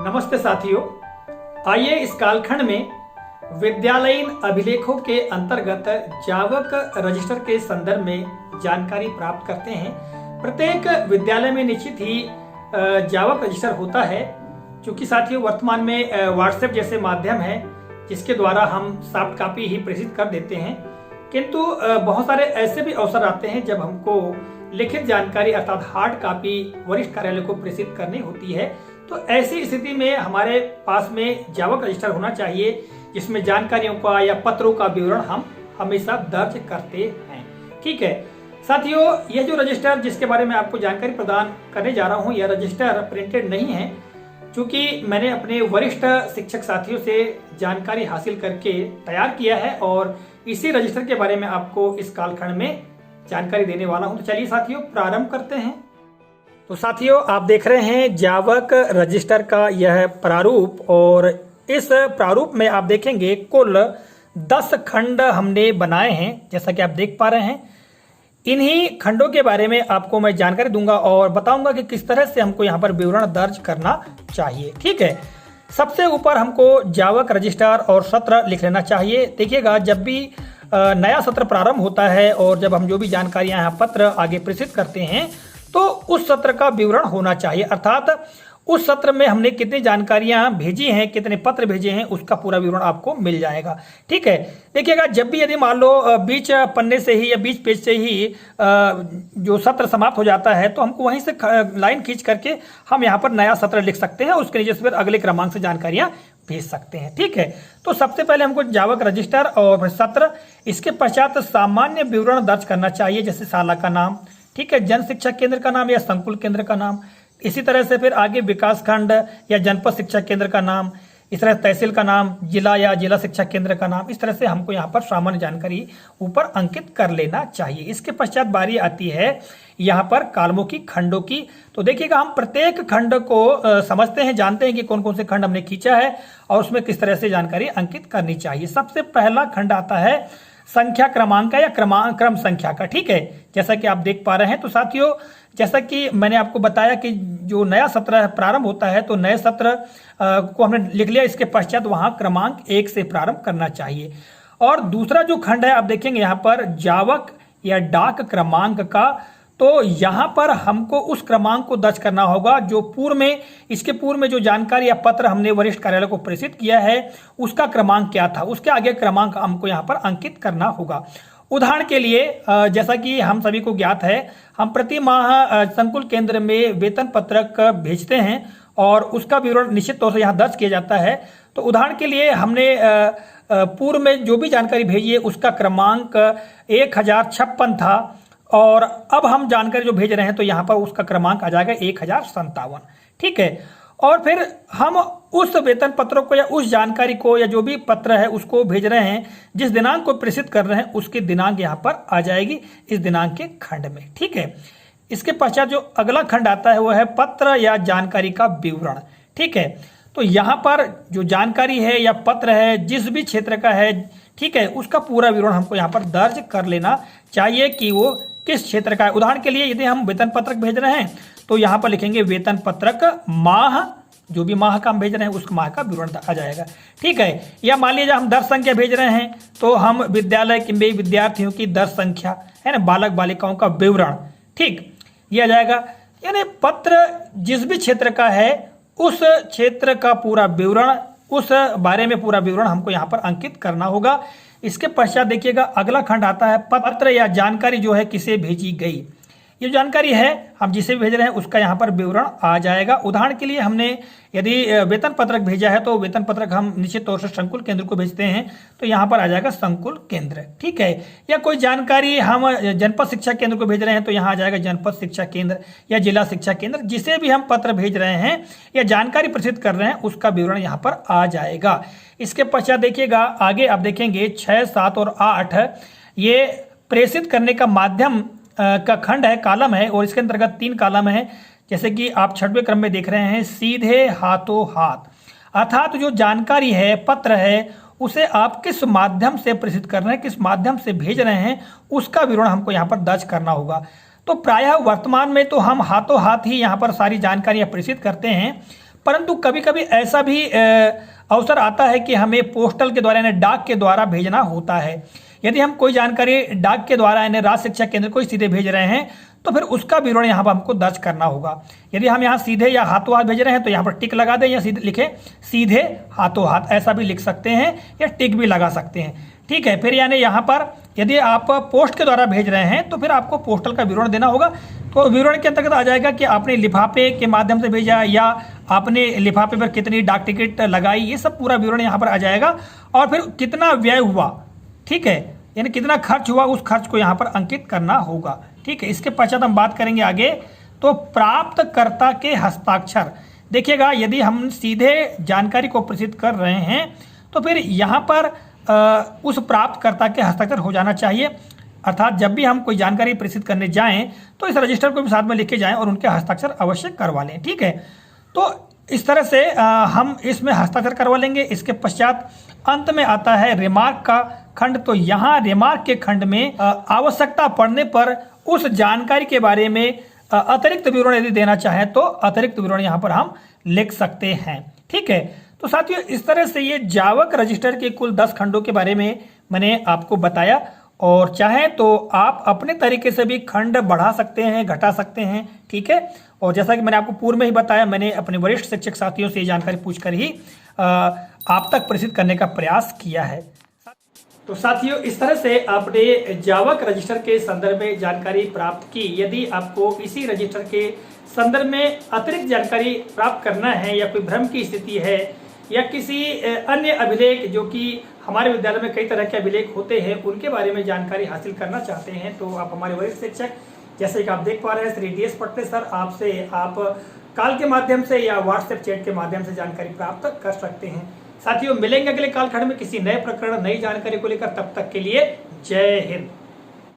नमस्ते साथियों, आइए इस कालखंड में विद्यालयीन अभिलेखों के अंतर्गत जावक रजिस्टर के संदर्भ में जानकारी प्राप्त करते हैं। प्रत्येक विद्यालय में निश्चित ही जावक रजिस्टर होता है, क्योंकि साथियों वर्तमान में व्हाट्सएप जैसे माध्यम है जिसके द्वारा हम सॉफ्ट कॉपी ही प्रेषित कर देते हैं, किंतु बहुत सारे ऐसे भी अवसर आते हैं जब हमको लिखित जानकारी अर्थात हार्ड कॉपी वरिष्ठ कार्यालय को प्रेषित करनी होती है। तो ऐसी स्थिति में हमारे पास में जावक रजिस्टर होना चाहिए, जिसमें जानकारियों का या पत्रों का विवरण हम हमेशा दर्ज करते हैं। ठीक है साथियों, यह जो रजिस्टर जिसके बारे में आपको जानकारी प्रदान करने जा रहा हूं, यह रजिस्टर प्रिंटेड नहीं है, क्योंकि मैंने अपने वरिष्ठ शिक्षक साथियों से जानकारी हासिल करके तैयार किया है और इसी रजिस्टर के बारे में आपको इस कालखंड में जानकारी देने वाला हूं। तो चलिए साथियों प्रारंभ करते हैं। तो साथियों आप देख रहे हैं जावक रजिस्टर का यह प्रारूप, और इस प्रारूप में आप देखेंगे कुल 10 खंड हमने बनाए हैं, जैसा कि आप देख पा रहे हैं। इन्हीं खंडों के बारे में आपको मैं जानकारी दूंगा और बताऊंगा कि किस तरह से हमको यहाँ पर विवरण दर्ज करना चाहिए। ठीक है, सबसे ऊपर हमको जावक रजिस्टर और सत्र लिख लेना चाहिए। देखिएगा, जब भी नया सत्र प्रारंभ होता है और जब हम जो भी जानकारियां यहाँ पत्र आगे प्रेषित करते हैं तो उस सत्र का विवरण होना चाहिए, अर्थात उस सत्र में हमने कितनी जानकारियां भेजी हैं, कितने पत्र भेजे हैं, उसका पूरा विवरण आपको मिल जाएगा। ठीक है, देखिएगा, जब भी यदि मान लो बीच पन्ने से ही या बीच पेज से ही जो सत्र समाप्त हो जाता है तो हमको वहीं से लाइन खींच करके हम यहाँ पर नया सत्र लिख सकते हैं, उसके नीचे से फिर अगले क्रमांक से जानकारियां भेज सकते हैं। ठीक है, तो सबसे पहले हमको जावक रजिस्टर और सत्र, इसके पश्चात सामान्य विवरण दर्ज करना चाहिए, जैसे शाला का नाम, ठीक है, जन शिक्षा केंद्र का नाम या संकुल केंद्र का नाम। इसी तरह से फिर आगे विकास खंड या जनपद शिक्षा केंद्र का नाम, इस तरह तहसील का नाम, जिला या जिला शिक्षा केंद्र का नाम। इस तरह से हमको यहाँ पर सामान्य जानकारी ऊपर अंकित कर लेना चाहिए। इसके पश्चात बारी आती है यहाँ पर कालमों की, खंडों की। तो देखिएगा, हम प्रत्येक खंड को समझते हैं, जानते हैं कि कौन कौन से खंड हमने खींचा है और उसमें किस तरह से जानकारी अंकित करनी चाहिए। सबसे पहला खंड आता है संख्या क्रमांक या क्रम संख्या का। ठीक है, जैसा कि आप देख पा रहे हैं। तो साथियों, जैसा कि मैंने आपको बताया कि जो नया सत्र प्रारंभ होता है तो नए सत्र को हमने लिख लिया, इसके पश्चात वहां क्रमांक 1 से प्रारंभ करना चाहिए। और दूसरा जो खंड है आप देखेंगे यहाँ पर जावक या डाक क्रमांक का, तो यहाँ पर हमको उस क्रमांक को दर्ज करना होगा जो पूर्व में, इसके पूर्व में जो जानकारी या पत्र हमने वरिष्ठ कार्यालय को प्रेषित किया है उसका क्रमांक क्या था, उसके आगे क्रमांक हमको यहाँ पर अंकित करना होगा। उदाहरण के लिए जैसा कि हम सभी को ज्ञात है, हम प्रति माह संकुल केंद्र में वेतन पत्रक भेजते हैं और उसका विवरण निश्चित तौर से यहाँ दर्ज किया जाता है। तो उदाहरण के लिए हमने पूर्व में जो भी जानकारी भेजी है उसका क्रमांक 1056 था और अब हम जानकारी जो भेज रहे हैं तो यहाँ पर उसका क्रमांक आ जाएगा 1057। ठीक है, और फिर हम उस वेतन पत्रों को या उस जानकारी को या जो भी पत्र है उसको भेज रहे हैं, जिस दिनांक को प्रेषित कर रहे हैं उसकी दिनांक यहाँ पर आ जाएगी इस दिनांक के खंड में। ठीक है, इसके पश्चात जो अगला खंड आता है वो है पत्र या जानकारी का विवरण। ठीक है, तो यहाँ पर जो जानकारी है या पत्र है जिस भी क्षेत्र का है, ठीक है, उसका पूरा विवरण हमको यहाँ पर दर्ज कर लेना चाहिए कि वो किस क्षेत्र का है। उदाहरण के लिए यदि हम वेतन पत्रक भेज रहे हैं तो यहाँ पर लिखेंगे वेतन पत्रक माह, जो भी माह का हम भेज रहे हैं उस माह का विवरण आ जाएगा। ठीक है, या मान लीजिए हम दर्श संख्या भेज रहे हैं तो हम विद्यालय में विद्यार्थियों की दर्श संख्या है ना, बालक बालिकाओं का विवरण, ठीक, ये आ जाएगा। यानी पत्र जिस भी क्षेत्र का है उस क्षेत्र का पूरा विवरण, उस बारे में पूरा विवरण हमको यहाँ पर अंकित करना होगा। इसके पश्चात देखिएगा अगला खंड आता है पत्र या जानकारी जो है किसे भेजी गई। ये जानकारी है हम जिसे भेज रहे हैं उसका यहाँ पर विवरण आ जाएगा। उदाहरण के लिए हमने यदि वेतन पत्रक भेजा है तो वेतन पत्रक हम निश्चित तौर से संकुल केंद्र को भेजते हैं, तो यहाँ पर आ जाएगा संकुल केंद्र। ठीक है, या कोई जानकारी हम जनपद शिक्षा केंद्र को भेज रहे हैं तो यहाँ आ जाएगा जनपद शिक्षा केंद्र या जिला शिक्षा केंद्र। जिसे भी हम पत्र भेज रहे हैं या जानकारी प्रेषित कर रहे हैं उसका विवरण यहाँ पर आ जाएगा। इसके पश्चात देखिएगा आगे आप देखेंगे 6, 7 और 8 ये प्रेषित करने का माध्यम का खंड है, कालम है, और इसके अंतर्गत 3 कालम है, जैसे कि आप 6वें क्रम में देख रहे हैं। सीधे हाथों हाथ, अर्थात जो जानकारी है, पत्र है, उसे आप किस माध्यम से प्रेषित कर रहे हैं, किस माध्यम से भेज रहे हैं, उसका विवरण हमको यहाँ पर दर्ज करना होगा। तो प्रायः वर्तमान में तो हम हाथों हाथ ही यहाँ पर सारी जानकारियाँ प्रेषित करते हैं, परंतु कभी कभी ऐसा भी अवसर आता है कि हमें पोस्टल के द्वारा यानी डाक के द्वारा भेजना होता है। यदि हम कोई जानकारी डाक के द्वारा यानी राज्य शिक्षा केंद्र को सीधे भेज रहे हैं तो फिर उसका विवरण यहाँ पर हमको दर्ज करना होगा। यदि हम यहाँ सीधे या हाथों हाथ भेज रहे हैं तो यहाँ पर टिक लगा दें या सीधे लिखें सीधे हाथों हाथ, ऐसा भी लिख सकते हैं या टिक भी लगा सकते हैं। ठीक है, फिर यानी यहाँ पर यदि आप पोस्ट के द्वारा भेज रहे हैं तो फिर आपको पोस्टल का विवरण देना होगा। तो विवरण के अंतर्गत आ जाएगा कि आपने लिफाफे के माध्यम से भेजा या आपने लिफाफे पर कितनी डाक टिकट लगाई, ये सब पूरा विवरण यहाँ पर आ जाएगा। और फिर कितना व्यय हुआ, ठीक है, यानी कितना खर्च हुआ, उस खर्च को यहाँ पर अंकित करना होगा। ठीक है, इसके पश्चात हम बात करेंगे आगे। तो प्राप्तकर्ता के हस्ताक्षर, देखिएगा यदि हम सीधे जानकारी को प्रेषित कर रहे हैं तो फिर यहाँ पर उस प्राप्तकर्ता के हस्ताक्षर हो जाना चाहिए। अर्थात जब भी हम कोई जानकारी प्रेषित करने जाएं तो इस रजिस्टर को भी साथ में लेके जाएं और उनके हस्ताक्षर अवश्य करवा लें। ठीक है, तो इस तरह से हम इसमें हस्ताक्षर करवा लेंगे। इसके पश्चात अंत में आता है रिमार्क का खंड। तो यहाँ रिमार्क के खंड में आवश्यकता पड़ने पर उस जानकारी के बारे में अतिरिक्त विवरण यदि देना चाहें तो अतिरिक्त विवरण यहाँ पर हम लिख सकते हैं। ठीक है, तो साथियों इस तरह से ये जावक रजिस्टर के कुल 10 खंडों के बारे में मैंने आपको बताया, और चाहें तो आप अपने तरीके से भी खंड बढ़ा सकते हैं, घटा सकते हैं। ठीक है, और जैसा कि मैंने आपको पूर्व में ही बताया, मैंने अपने वरिष्ठ शिक्षक साथियों से ये जानकारी पूछकर ही आप तक प्रेषित करने का प्रयास किया है। तो साथियों इस तरह से आपने जावक रजिस्टर के संदर्भ में जानकारी प्राप्त की। यदि आपको इसी रजिस्टर के संदर्भ में अतिरिक्त जानकारी प्राप्त करना है या कोई भ्रम की स्थिति है या किसी अन्य अभिलेख, जो कि हमारे विद्यालय में कई तरह के अभिलेख होते हैं, उनके बारे में जानकारी हासिल करना चाहते हैं तो आप हमारे वरिष्ठ शिक्षक जैसे कि आप देख पा रहे हैं श्री DS पटले सर, आपसे आप कॉल के माध्यम से या व्हाट्सएप चैट के माध्यम से जानकारी प्राप्त कर सकते हैं। साथियों मिलेंगे अगले कालखंड में किसी नए प्रकरण, नई जानकारी को लेकर। तब तक के लिए जय हिंद।